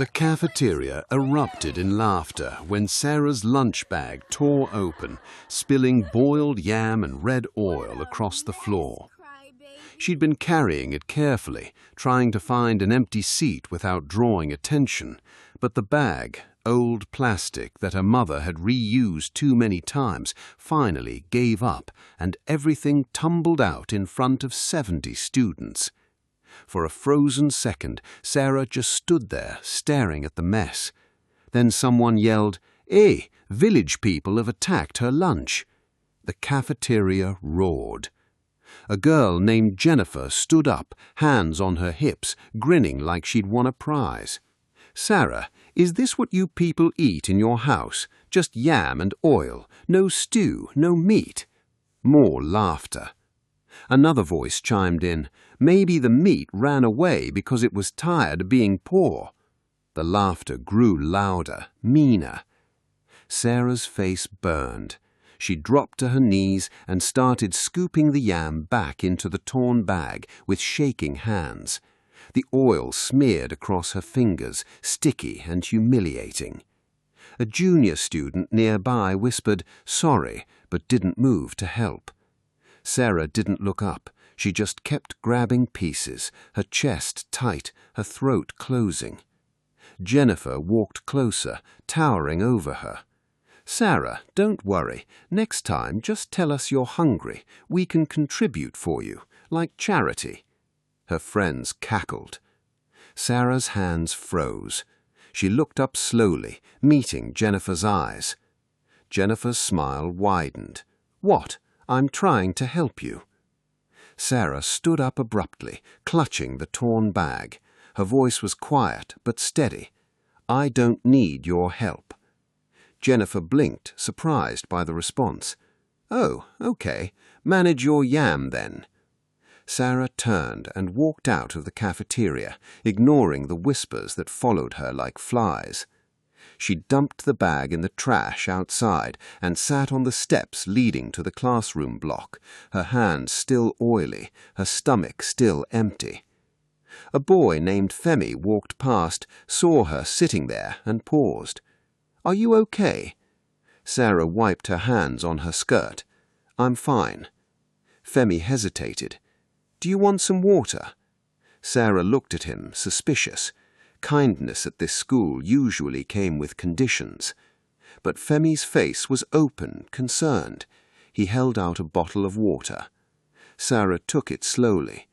The cafeteria erupted in laughter when Sarah's lunch bag tore open, spilling boiled yam and red oil across the floor. She'd been carrying it carefully, trying to find an empty seat without drawing attention, but the bag, old plastic that her mother had reused too many times, finally gave up, and everything tumbled out in front of 70 students. For a frozen second, Sarah just stood there, staring at the mess. Then someone yelled, "Hey, village people have attacked her lunch." The cafeteria roared. A girl named Jennifer stood up, hands on her hips, grinning like she'd won a prize. "Sarah, is this what you people eat in your house? Just yam and oil, no stew, no meat?" More laughter. Another voice chimed in, "Maybe the meat ran away because it was tired of being poor." The laughter grew louder, meaner. Sarah's face burned. She dropped to her knees and started scooping the yam back into the torn bag with shaking hands. The oil smeared across her fingers, sticky and humiliating. A junior student nearby whispered, "Sorry," but didn't move to help. Sarah didn't look up. She just kept grabbing pieces, her chest tight, her throat closing. Jennifer walked closer, towering over her. "Sarah, don't worry. Next time, just tell us you're hungry. We can contribute for you, like charity." Her friends cackled. Sarah's hands froze. She looked up slowly, meeting Jennifer's eyes. Jennifer's smile widened. "What? I'm trying to help you." Sarah stood up abruptly, clutching the torn bag. Her voice was quiet but steady. "I don't need your help." Jennifer blinked, surprised by the response. "Oh, okay. Manage your yam then." Sarah turned and walked out of the cafeteria, ignoring the whispers that followed her like flies. She dumped the bag in the trash outside and sat on the steps leading to the classroom block, her hands still oily, her stomach still empty. A boy named Femi walked past, saw her sitting there, and paused. "Are you okay?" Sarah wiped her hands on her skirt. "I'm fine." Femi hesitated. "Do you want some water?" Sarah looked at him, suspicious. Kindness at this school usually came with conditions. But Femi's face was open, concerned. He held out a bottle of water. Sarah took it slowly.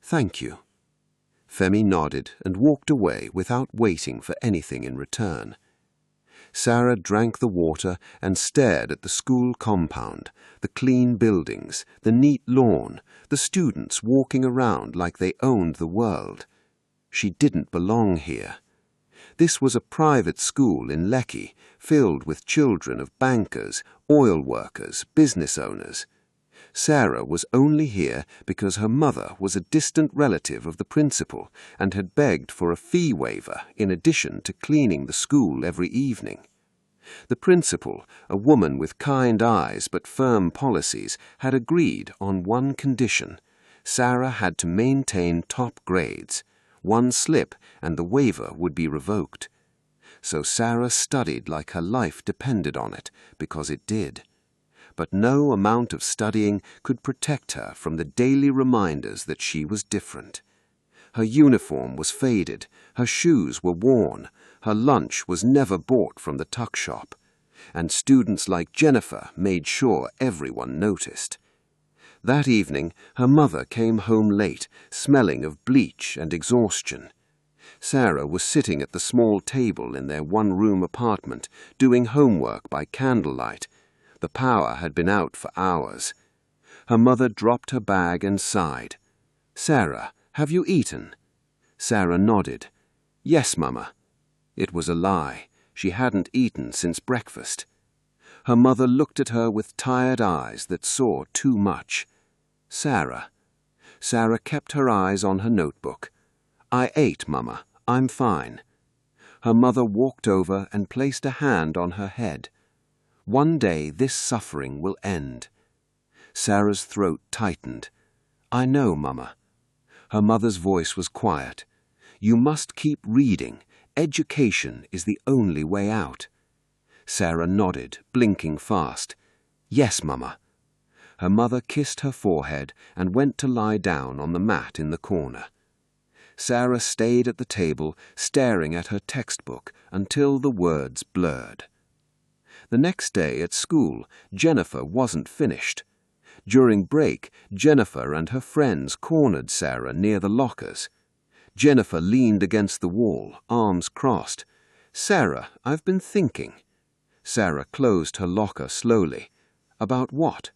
"Thank you." Femi nodded and walked away without waiting for anything in return. Sarah drank the water and stared at the school compound, the clean buildings, the neat lawn, the students walking around like they owned the world. She didn't belong here. This was a private school in Lekki, filled with children of bankers, oil workers, business owners. Sarah was only here because her mother was a distant relative of the principal and had begged for a fee waiver in addition to cleaning the school every evening. The principal, a woman with kind eyes but firm policies, had agreed on one condition. Sarah had to maintain top grades. One slip and the waiver would be revoked. So Sarah studied like her life depended on it, because it did. But no amount of studying could protect her from the daily reminders that she was different. Her uniform was faded, her shoes were worn, her lunch was never bought from the tuck shop, and students like Jennifer made sure everyone noticed. That evening, her mother came home late, smelling of bleach and exhaustion. Sarah was sitting at the small table in their one-room apartment, doing homework by candlelight. The power had been out for hours. Her mother dropped her bag and sighed. "Sarah, have you eaten?" Sarah nodded. "Yes, Mama." It was a lie. She hadn't eaten since breakfast. Her mother looked at her with tired eyes that saw too much. "Sarah." Sarah kept her eyes on her notebook. "I ate, Mama. I'm fine." Her mother walked over and placed a hand on her head. "One day this suffering will end." Sarah's throat tightened. "I know, Mama." Her mother's voice was quiet. "You must keep reading. education is the only way out. Sarah nodded, blinking fast. Yes, Mama. Her mother kissed her forehead and went to lie down on the mat in the corner. Sarah stayed at the table, staring at her textbook until the words blurred. The next day at school, Jennifer wasn't finished. During break, Jennifer and her friends cornered Sarah near the lockers. Jennifer leaned against the wall, arms crossed. "Sarah, I've been thinking." Sarah closed her locker slowly. "About what?"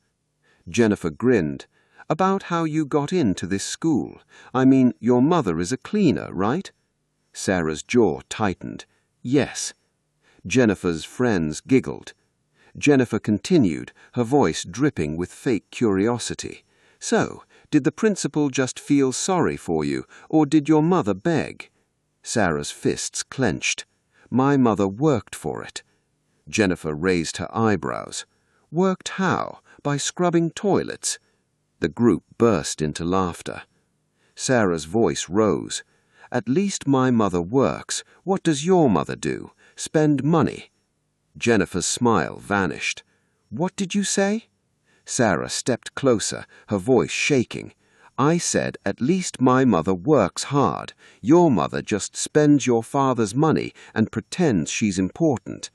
Jennifer grinned. "About how you got into this school. I mean, your mother is a cleaner, right?" Sarah's jaw tightened. "Yes." Jennifer's friends giggled. Jennifer continued, her voice dripping with fake curiosity. "So, did the principal just feel sorry for you, or did your mother beg?" Sarah's fists clenched. "My mother worked for it." Jennifer raised her eyebrows. "Worked how? By scrubbing toilets?" The group burst into laughter. Sarah's voice rose. "At least my mother works. What does your mother do? Spend money?" Jennifer's smile vanished. "What did you say?" Sarah stepped closer, her voice shaking. "I said, at least my mother works hard. Your mother just spends your father's money and pretends she's important."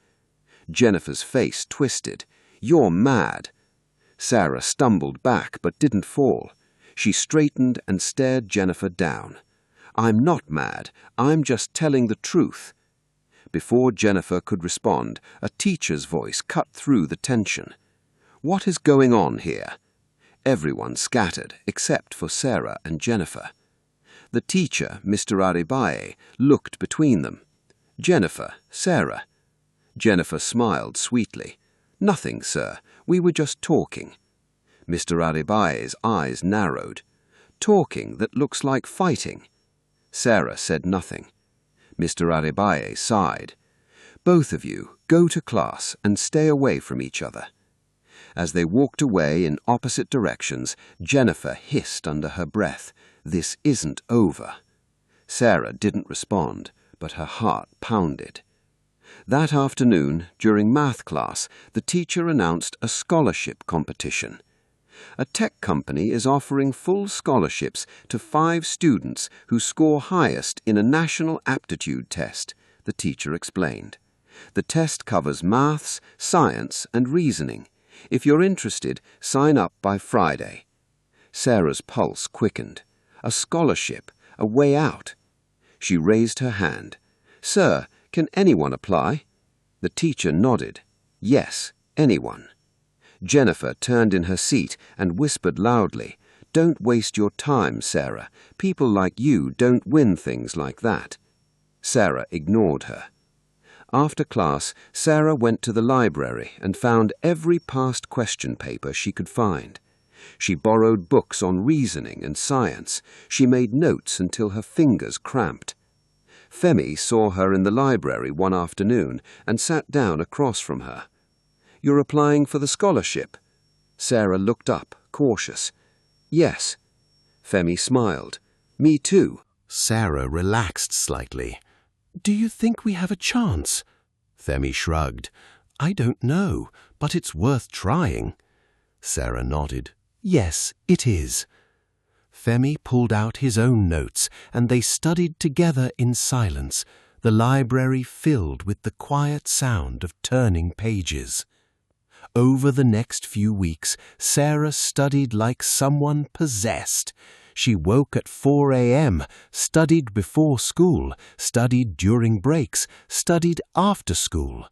Jennifer's face twisted. "You're mad." Sarah stumbled back but didn't fall. She straightened and stared Jennifer down. "I'm not mad. I'm just telling the truth." Before Jennifer could respond, a teacher's voice cut through the tension. "What is going on here?" Everyone scattered, except for Sarah and Jennifer. The teacher, Mr. Aribaye, looked between them. "Jennifer, Sarah." Jennifer smiled sweetly. "Nothing, sir. We were just talking." Mr. Aribaye's eyes narrowed. "Talking that looks like fighting." Sarah said nothing. Mr. Aribaye sighed. "Both of you, go to class and stay away from each other." As they walked away in opposite directions, Jennifer hissed under her breath, "This isn't over." Sarah didn't respond, but her heart pounded. That afternoon, during math class, the teacher announced a scholarship competition. A tech company is offering full scholarships to 5 students who score highest in a national aptitude test, the teacher explained. The test covers maths, science, and reasoning. If you're interested, sign up by Friday. Sarah's pulse quickened. A scholarship, a way out. She raised her hand. "Sir, can anyone apply?" The teacher nodded. "Yes, anyone." Jennifer turned in her seat and whispered loudly, "Don't waste your time, Sarah. People like you don't win things like that." Sarah ignored her. After class, Sarah went to the library and found every past question paper she could find. She borrowed books on reasoning and science. She made notes until her fingers cramped. Femi saw her in the library one afternoon and sat down across from her. "You're applying for the scholarship?" Sarah looked up, cautious. "Yes." Femi smiled. "Me too." Sarah relaxed slightly. "Do you think we have a chance?" Femi shrugged. "I don't know, but it's worth trying." Sarah nodded. "Yes, it is." Femi pulled out his own notes, and they studied together in silence, the library filled with the quiet sound of turning pages. Over the next few weeks, Sarah studied like someone possessed. She woke at 4 a.m., studied before school, studied during breaks, studied after school.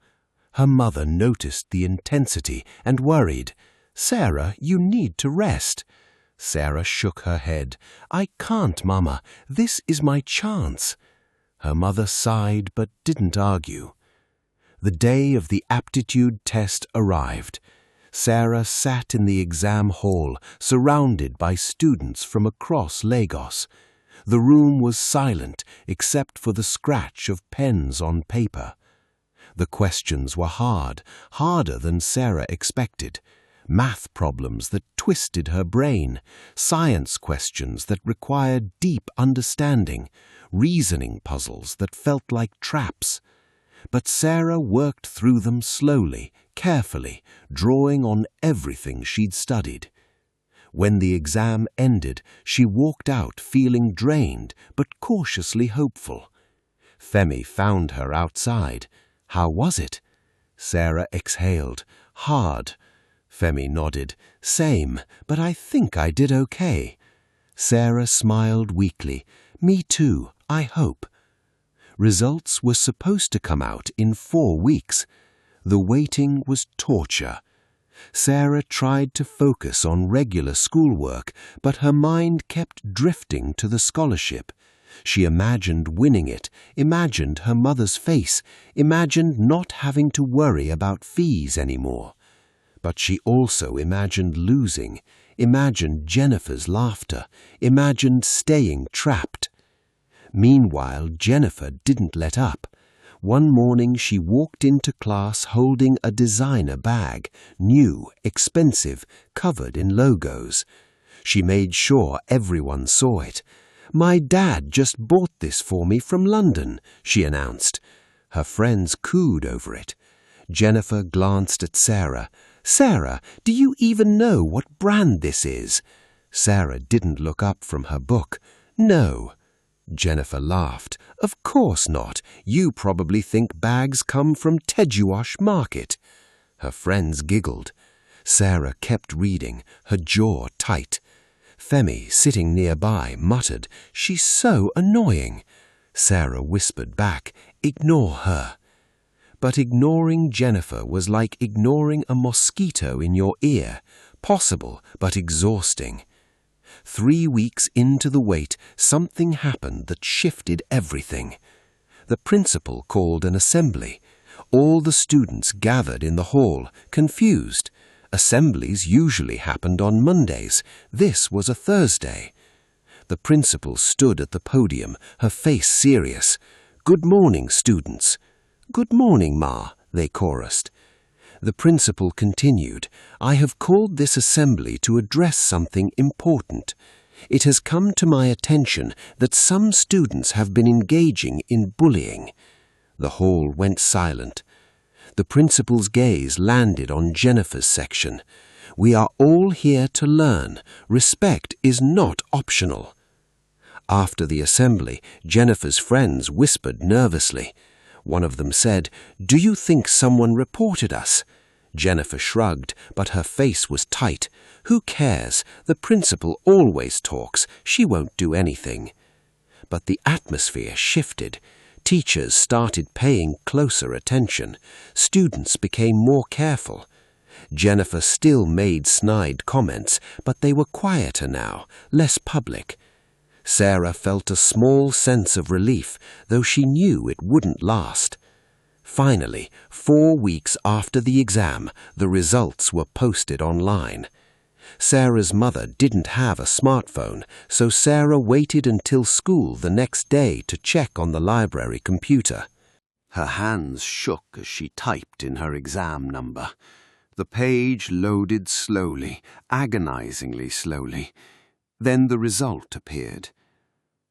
Her mother noticed the intensity and worried. "Sarah, you need to rest." Sarah shook her head. "I can't, Mama. This is my chance." Her mother sighed but didn't argue. The day of the aptitude test arrived. Sarah sat in the exam hall, surrounded by students from across Lagos. The room was silent except for the scratch of pens on paper. The questions were hard, harder than Sarah expected. math problems that twisted her brain, science questions that required deep understanding, reasoning puzzles that felt like traps. But Sarah worked through them slowly, carefully, drawing on everything she'd studied. When the exam ended, she walked out feeling drained but cautiously hopeful. Femi found her outside. "How was it?" Sarah exhaled. "Hard." Femi nodded. "Same, but I think I did okay." Sarah smiled weakly. "Me too, I hope." Results were supposed to come out in 4 weeks. The waiting was torture. Sarah tried to focus on regular schoolwork, but her mind kept drifting to the scholarship. She imagined winning it, imagined her mother's face, imagined not having to worry about fees anymore. But she also imagined losing, imagined Jennifer's laughter, imagined staying trapped. Meanwhile, Jennifer didn't let up. One morning she walked into class holding a designer bag, new, expensive, covered in logos. She made sure everyone saw it. "My dad just bought this for me from London," she announced. Her friends cooed over it. Jennifer glanced at Sarah. "Sarah, do you even know what brand this is?" Sarah didn't look up from her book. "No." Jennifer laughed. "Of course not. You probably think bags come from Tejuosh Market." Her friends giggled. Sarah kept reading, her jaw tight. Femi, sitting nearby, muttered, "She's so annoying." Sarah whispered back, "Ignore her." But ignoring Jennifer was like ignoring a mosquito in your ear, possible but exhausting. 3 weeks into the wait, something happened that shifted everything. The principal called an assembly. All the students gathered in the hall, confused. Assemblies usually happened on Mondays. This was a Thursday. The principal stood at the podium, her face serious. "Good morning, students." "Good morning, Ma," they chorused. The principal continued, "I have called this assembly to address something important. It has come to my attention that some students have been engaging in bullying." The hall went silent. The principal's gaze landed on Jennifer's section. "We are all here to learn. Respect is not optional." After the assembly, Jennifer's friends whispered nervously. One of them said, "Do you think someone reported us?" Jennifer shrugged, but her face was tight. "Who cares? The principal always talks. She won't do anything." But the atmosphere shifted. Teachers started paying closer attention. Students became more careful. Jennifer still made snide comments, but they were quieter now, less public. Sarah felt a small sense of relief, though she knew it wouldn't last. Finally, 4 weeks after the exam, the results were posted online. Sarah's mother didn't have a smartphone, so Sarah waited until school the next day to check on the library computer. Her hands shook as she typed in her exam number. The page loaded slowly, agonizingly slowly. Then the result appeared.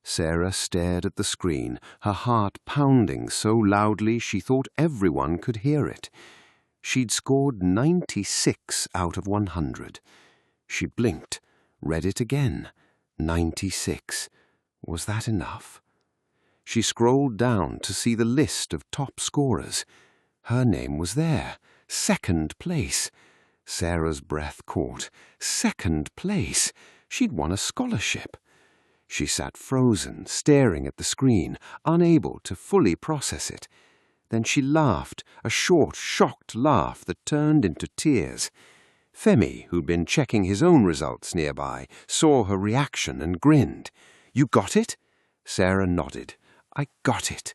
Sarah stared at the screen, her heart pounding so loudly she thought everyone could hear it. She'd scored 96 out of 100. She blinked, read it again. 96. Was that enough? She scrolled down to see the list of top scorers. Her name was there. 2nd place. Sarah's breath caught. 2nd place. She'd won a scholarship. She sat frozen, staring at the screen, unable to fully process it. Then she laughed, a short, shocked laugh that turned into tears. Femi, who'd been checking his own results nearby, saw her reaction and grinned. "You got it?" Sarah nodded. "I got it."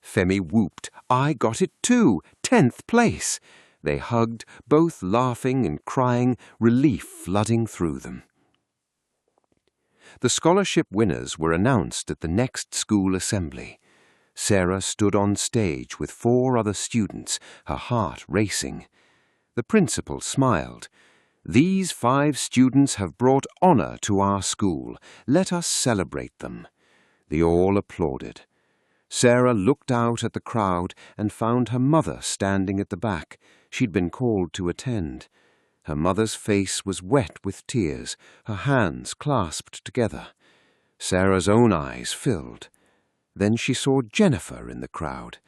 Femi whooped. "I got it too! 10th place!" They hugged, both laughing and crying, relief flooding through them. The scholarship winners were announced at the next school assembly. Sarah stood on stage with 4 other students, her heart racing. The principal smiled. "These 5 students have brought honor to our school. Let us celebrate them." They all applauded. Sarah looked out at the crowd and found her mother standing at the back. She'd been called to attend. Her mother's face was wet with tears, her hands clasped together. Sarah's own eyes filled. Then she saw Jennifer in the crowd.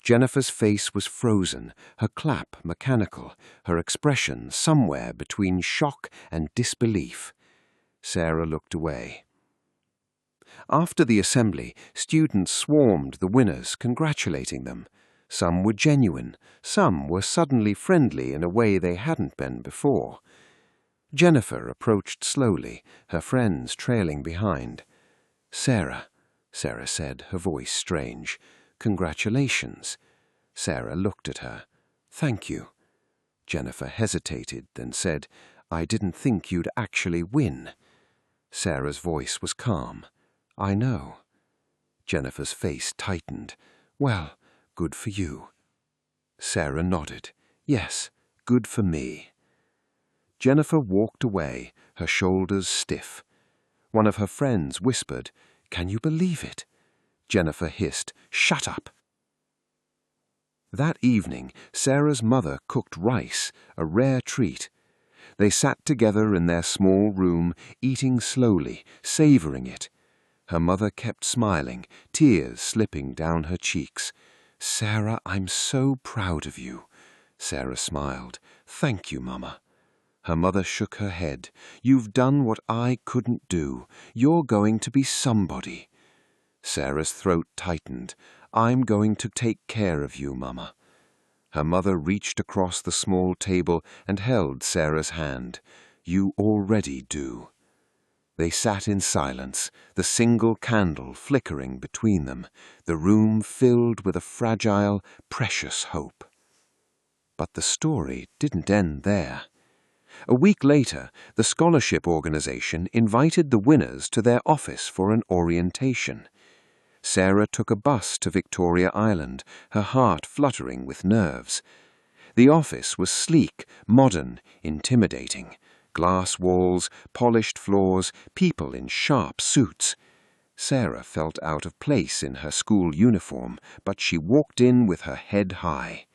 Jennifer's face was frozen, her clap mechanical, her expression somewhere between shock and disbelief. Sarah looked away. After the assembly, students swarmed the winners, congratulating them. Some were genuine, some were suddenly friendly in a way they hadn't been before. Jennifer approached slowly, her friends trailing behind. "Sarah," Sarah said, her voice strange. "Congratulations." Sarah looked at her. "Thank you." Jennifer hesitated, then said, "I didn't think you'd actually win." Sarah's voice was calm. "I know." Jennifer's face tightened. "Well, good for you." Sarah nodded. "Yes, good for me." Jennifer walked away, her shoulders stiff. One of her friends whispered, "Can you believe it?" Jennifer hissed, "Shut up." That evening, Sarah's mother cooked rice, a rare treat. They sat together in their small room, eating slowly, savoring it. Her mother kept smiling, tears slipping down her cheeks. "Sarah, I'm so proud of you." Sarah smiled. "Thank you, Mama." Her mother shook her head. "You've done what I couldn't do. You're going to be somebody." Sarah's throat tightened. "I'm going to take care of you, Mama." Her mother reached across the small table and held Sarah's hand. "You already do." They sat in silence, the single candle flickering between them, the room filled with a fragile, precious hope. But the story didn't end there. A week later, the scholarship organization invited the winners to their office for an orientation. Sarah took a bus to Victoria Island, her heart fluttering with nerves. The office was sleek, modern, intimidating. Glass walls, polished floors, people in sharp suits. Sarah felt out of place in her school uniform, but she walked in with her head high.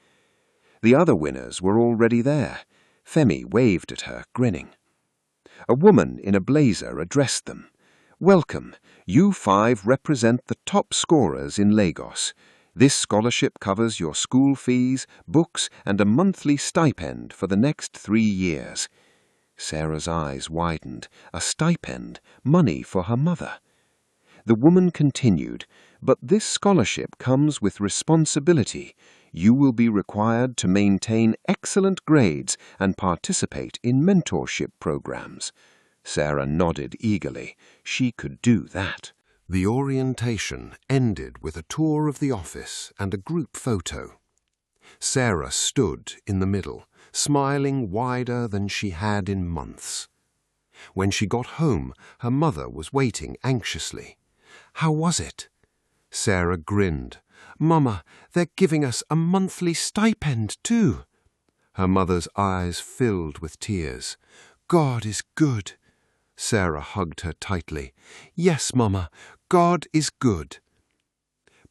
The other winners were already there. Femi waved at her, grinning. A woman in a blazer addressed them. "Welcome. You 5 represent the top scorers in Lagos. This scholarship covers your school fees, books, and a monthly stipend for the next 3 years." Sarah's eyes widened. A stipend, money for her mother. The woman continued, "But this scholarship comes with responsibility. You will be required to maintain excellent grades and participate in mentorship programs." Sarah nodded eagerly. She could do that. The orientation ended with a tour of the office and a group photo. Sarah stood in the middle, smiling wider than she had in months. When she got home, her mother was waiting anxiously. "How was it?" Sarah grinned. "Mama, they're giving us a monthly stipend too." Her mother's eyes filled with tears. "God is good." Sarah hugged her tightly. "Yes, Mama, God is good."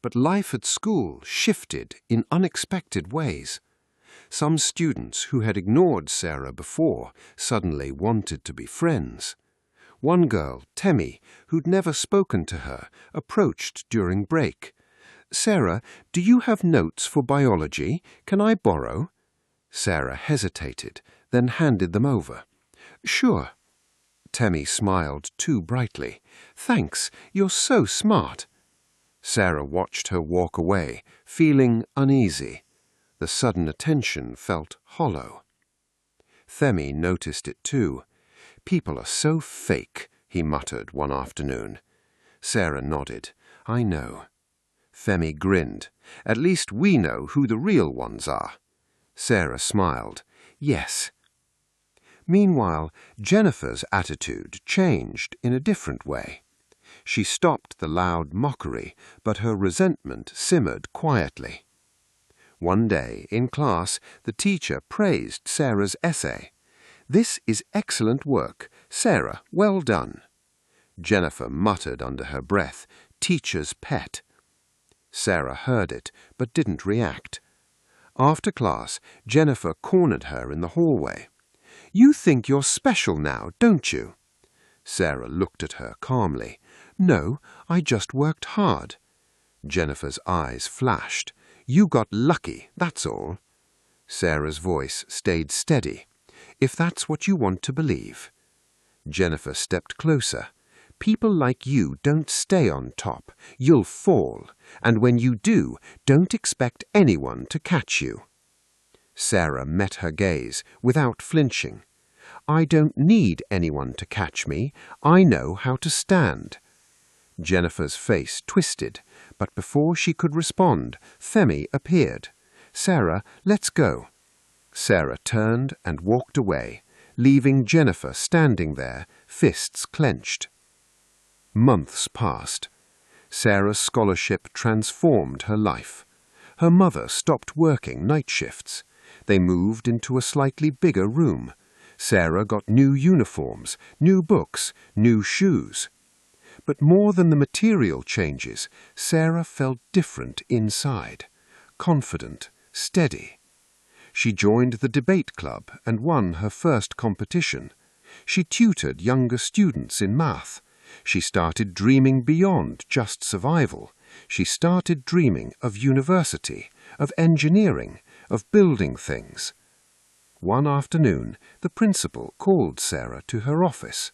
But life at school shifted in unexpected ways. Some students who had ignored Sarah before suddenly wanted to be friends. One girl, Temi, who'd never spoken to her, approached during break. "Sarah, do you have notes for biology? Can I borrow?" Sarah hesitated, then handed them over. "Sure." Temi smiled too brightly. "Thanks, you're so smart." Sarah watched her walk away, feeling uneasy. The sudden attention felt hollow. Themi noticed it too. "People are so fake," he muttered one afternoon. Sarah nodded. "I know." Themi grinned. "At least we know who the real ones are." Sarah smiled. "Yes." Meanwhile, Jennifer's attitude changed in a different way. She stopped the loud mockery, but her resentment simmered quietly. One day, in class, the teacher praised Sarah's essay. "This is excellent work. Sarah, well done." Jennifer muttered under her breath, "Teacher's pet." Sarah heard it, but didn't react. After class, Jennifer cornered her in the hallway. "You think you're special now, don't you?" Sarah looked at her calmly. "No, I just worked hard." Jennifer's eyes flashed. "You got lucky, that's all." Sarah's voice stayed steady. "If that's what you want to believe." Jennifer stepped closer. "People like you don't stay on top. You'll fall. And when you do, don't expect anyone to catch you." Sarah met her gaze without flinching. "I don't need anyone to catch me. I know how to stand." Jennifer's face twisted, but before she could respond, Femi appeared. "Sarah, let's go." Sarah turned and walked away, leaving Jennifer standing there, fists clenched. Months passed. Sarah's scholarship transformed her life. Her mother stopped working night shifts. They moved into a slightly bigger room. Sarah got new uniforms, new books, new shoes. But more than the material changes, Sarah felt different inside, confident, steady. She joined the debate club and won her first competition. She tutored younger students in math. She started dreaming beyond just survival. She started dreaming of university, of engineering, of building things. One afternoon, the principal called Sarah to her office.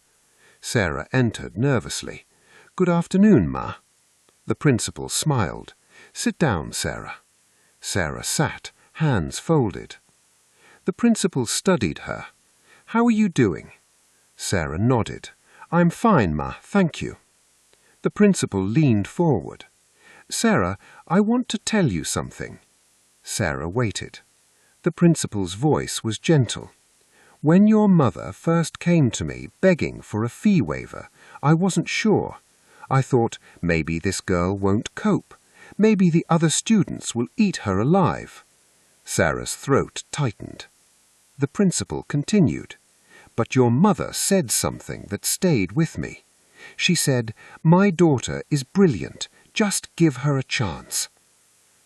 Sarah entered nervously. "Good afternoon, Ma." The principal smiled. "Sit down, Sarah." Sarah sat, hands folded. The principal studied her. "How are you doing?" Sarah nodded. "I'm fine, Ma, thank you." The principal leaned forward. "Sarah, I want to tell you something." Sarah waited. The principal's voice was gentle. "When your mother first came to me begging for a fee waiver, I wasn't sure. I thought, maybe this girl won't cope. Maybe the other students will eat her alive." Sarah's throat tightened. The principal continued. "But your mother said something that stayed with me. She said, 'My daughter is brilliant. Just give her a chance.'"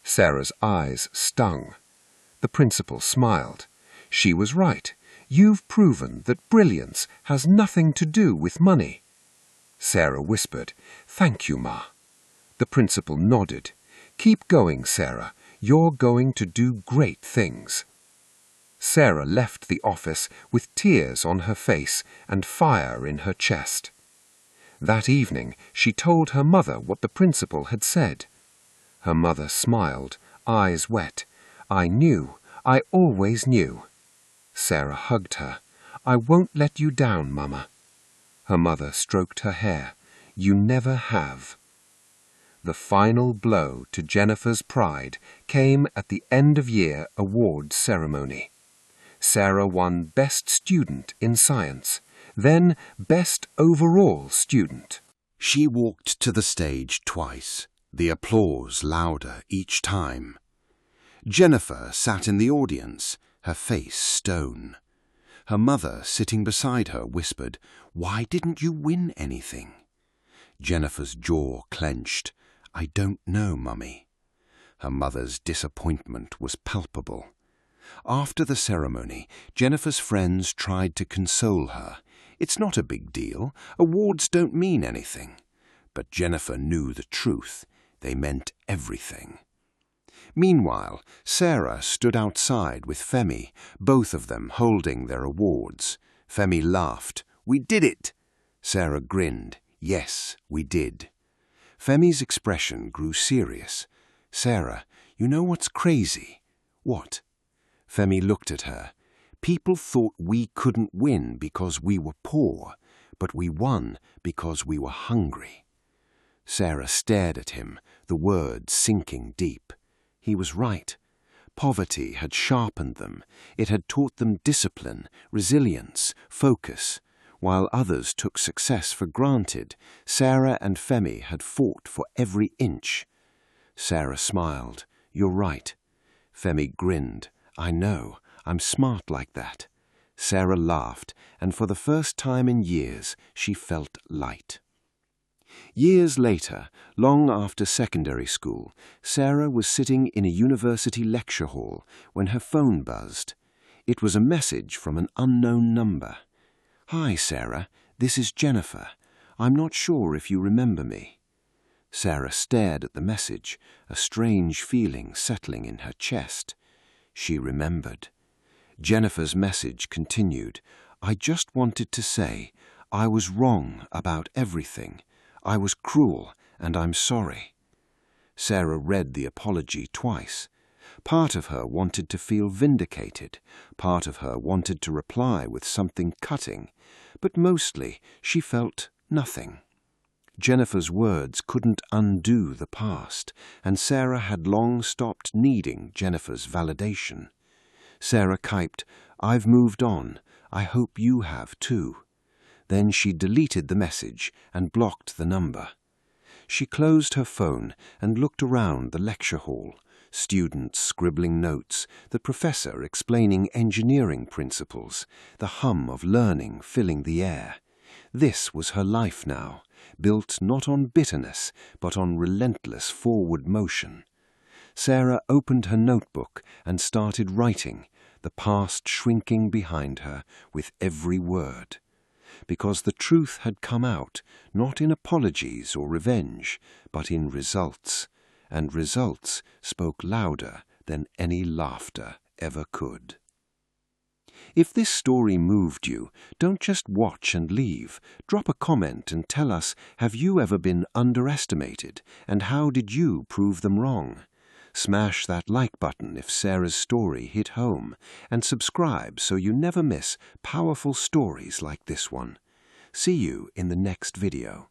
Sarah's eyes stung. The principal smiled. "She was right. You've proven that brilliance has nothing to do with money." Sarah whispered, "Thank you, Ma." The principal nodded. "Keep going, Sarah. You're going to do great things." Sarah left the office with tears on her face and fire in her chest. That evening, she told her mother what the principal had said. Her mother smiled, eyes wet. "I knew. I always knew." Sarah hugged her. "I won't let you down, Mama." Her mother stroked her hair. "You never have." The final blow to Jennifer's pride came at the end-of-year awards ceremony. Sarah won Best Student in Science, then Best Overall Student. She walked to the stage twice, the applause louder each time. Jennifer sat in the audience, her face stone. Her mother, sitting beside her, whispered, "Why didn't you win anything?" Jennifer's jaw clenched. "I don't know, Mummy." Her mother's disappointment was palpable. After the ceremony, Jennifer's friends tried to console her. "It's not a big deal. Awards don't mean anything." But Jennifer knew the truth. They meant everything. Meanwhile, Sarah stood outside with Femi, both of them holding their awards. Femi laughed. "We did it!" Sarah grinned. "Yes, we did." Femi's expression grew serious. "Sarah, you know what's crazy?" "What?" Femi looked at her. "People thought we couldn't win because we were poor, but we won because we were hungry." Sarah stared at him, the words sinking deep. He was right. Poverty had sharpened them. It had taught them discipline, resilience, focus. While others took success for granted, Sarah and Femi had fought for every inch. Sarah smiled. "You're right." Femi grinned. "I know. I'm smart like that." Sarah laughed, and for the first time in years, she felt light. Years later, long after secondary school, Sarah was sitting in a university lecture hall when her phone buzzed. It was a message from an unknown number. "Hi, Sarah, this is Jennifer. I'm not sure if you remember me." Sarah stared at the message, a strange feeling settling in her chest. She remembered. Jennifer's message continued. "I just wanted to say, I was wrong about everything. I was cruel, and I'm sorry." Sarah read the apology twice. Part of her wanted to feel vindicated. Part of her wanted to reply with something cutting. But mostly she felt nothing. Jennifer's words couldn't undo the past, and Sarah had long stopped needing Jennifer's validation. Sarah typed, "I've moved on. I hope you have too." Then she deleted the message and blocked the number. She closed her phone and looked around the lecture hall, students scribbling notes, the professor explaining engineering principles, the hum of learning filling the air. This was her life now, built not on bitterness, but on relentless forward motion. Sarah opened her notebook and started writing, the past shrinking behind her with every word. Because the truth had come out, not in apologies or revenge, but in results, and results spoke louder than any laughter ever could. If this story moved you, don't just watch and leave. Drop a comment and tell us, have you ever been underestimated, and how did you prove them wrong? Smash that like button if Sarah's story hit home, and subscribe so you never miss powerful stories like this one. See you in the next video.